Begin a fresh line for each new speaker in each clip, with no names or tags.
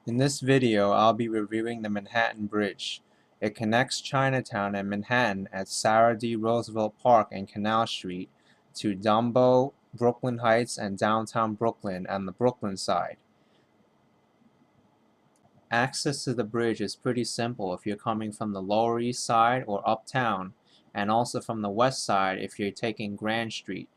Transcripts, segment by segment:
In this video, I'll be reviewing the Manhattan Bridge. It connects Chinatown and Manhattan at Sarah D. Roosevelt Park and Canal Street to Dumbo, Brooklyn Heights, and downtown Brooklyn on the Brooklyn side. Access to the bridge is pretty simple if you're coming from the Lower East Side or uptown, and also from the West Side if you're taking Grand Street.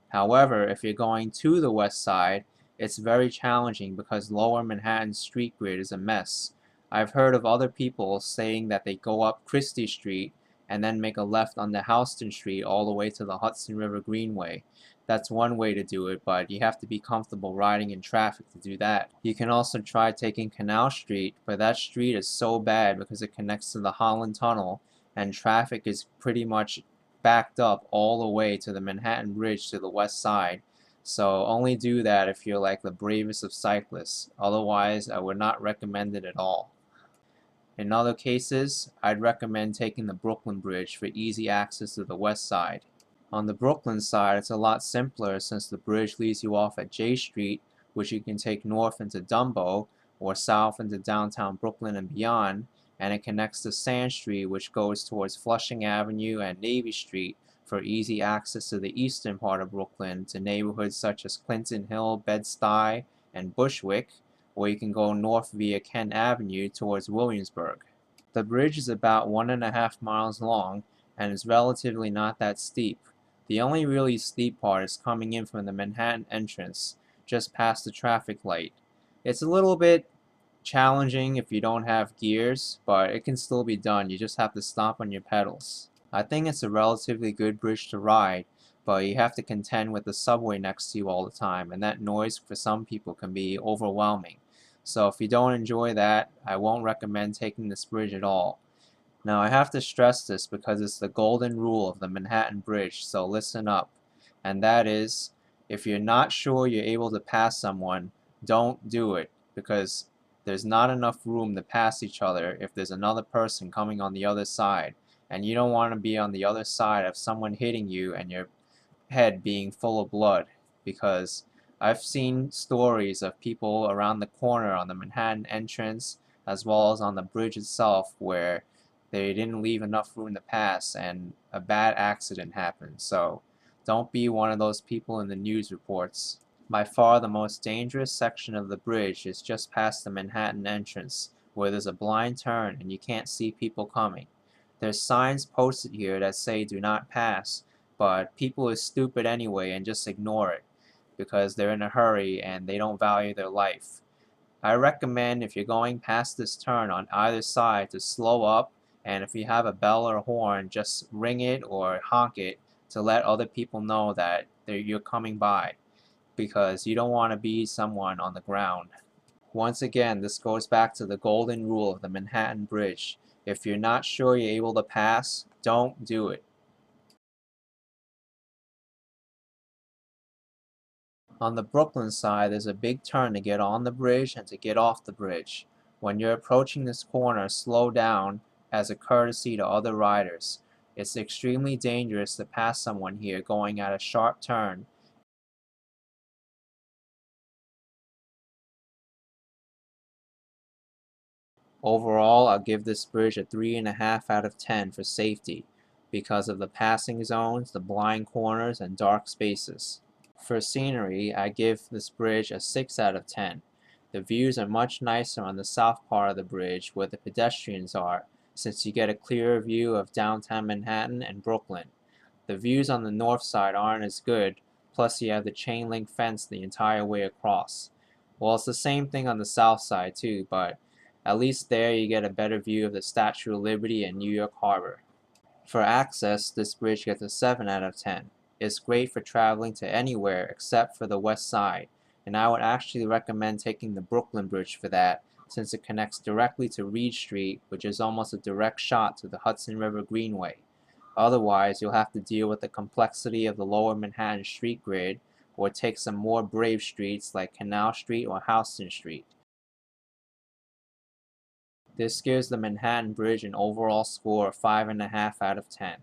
However, if you're going to the West Side, it's very challenging because Lower Manhattan's street grid is a mess. I've heard of other people saying that they go up Christie Street and then make a left onto Houston Street all the way to the Hudson River Greenway. That's one way to do it, but you have to be comfortable riding in traffic to do that. You can also try taking Canal Street, but that street is so bad because it connects to the Holland Tunnel and traffic is pretty much backed up all the way to the Manhattan Bridge to the west side. So only do that if you're like the bravest of cyclists. Otherwise, I would not recommend it at all. In other cases, I'd recommend taking the Brooklyn Bridge for easy access to the west side. On the Brooklyn side, it's a lot simpler since the bridge leaves you off at J Street, which you can take north into Dumbo or south into downtown Brooklyn and beyond, and it connects to Sand Street, which goes towards Flushing Avenue and Navy Street for easy access to the eastern part of Brooklyn to neighborhoods such as Clinton Hill, Bed-Stuy, and Bushwick, or you can go north via Kent Avenue towards Williamsburg. The bridge is about 1.5 miles long and is relatively not that steep. The only really steep part is coming in from the Manhattan entrance, just past the traffic light. It's a little bit challenging if you don't have gears, but it can still be done. You just have to stomp on your pedals. I think it's a relatively good bridge to ride, but you have to contend with the subway next to you all the time, and that noise for some people can be overwhelming. So if you don't enjoy that, I won't recommend taking this bridge at all. Now I have to stress this because it's the golden rule of the Manhattan Bridge, so listen up. And that is, if you're not sure you're able to pass someone, don't do it, because there's not enough room to pass each other if there's another person coming on the other side, and you don't want to be on the other side of someone hitting you and your head being full of blood, because I've seen stories of people around the corner on the Manhattan entrance as well as on the bridge itself where they didn't leave enough room to pass and a bad accident happened. So don't be one of those people in the news reports. By far the most dangerous section of the bridge is just past the Manhattan entrance, where there's a blind turn and you can't see people coming. There's signs posted here that say do not pass, but people are stupid anyway and just ignore it because they're in a hurry and they don't value their life. I recommend if you're going past this turn on either side to slow up, and if you have a bell or a horn, just ring it or honk it to let other people know that you're coming by, because you don't want to be someone on the ground. Once again, this goes back to the golden rule of the Manhattan Bridge. If you're not sure you're able to pass, don't do it. On the Brooklyn side, there's a big turn to get on the bridge and to get off the bridge. When you're approaching this corner, slow down as a courtesy to other riders. It's extremely dangerous to pass someone here going at a sharp turn. Overall, I'll give this bridge a 3.5 out of 10 for safety because of the passing zones, the blind corners, and dark spaces. For scenery, I give this bridge a 6 out of 10. The views are much nicer on the south part of the bridge where the pedestrians are, since you get a clearer view of downtown Manhattan and Brooklyn. The views on the north side aren't as good, plus you have the chain link fence the entire way across. Well, it's the same thing on the south side too, but at least there you get a better view of the Statue of Liberty and New York Harbor. For access, this bridge gets a 7 out of 10. It's great for traveling to anywhere except for the west side, and I would actually recommend taking the Brooklyn Bridge for that, since it connects directly to Reed Street, which is almost a direct shot to the Hudson River Greenway. Otherwise, you'll have to deal with the complexity of the lower Manhattan street grid, or take some more brave streets like Canal Street or Houston Street. This gives the Manhattan Bridge an overall score of 5.5 out of 10.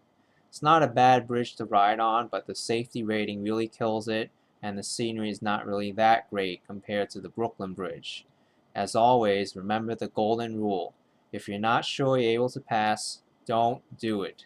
It's not a bad bridge to ride on, but the safety rating really kills it, and the scenery is not really that great compared to the Brooklyn Bridge. As always, remember the golden rule. If you're not sure you're able to pass, don't do it.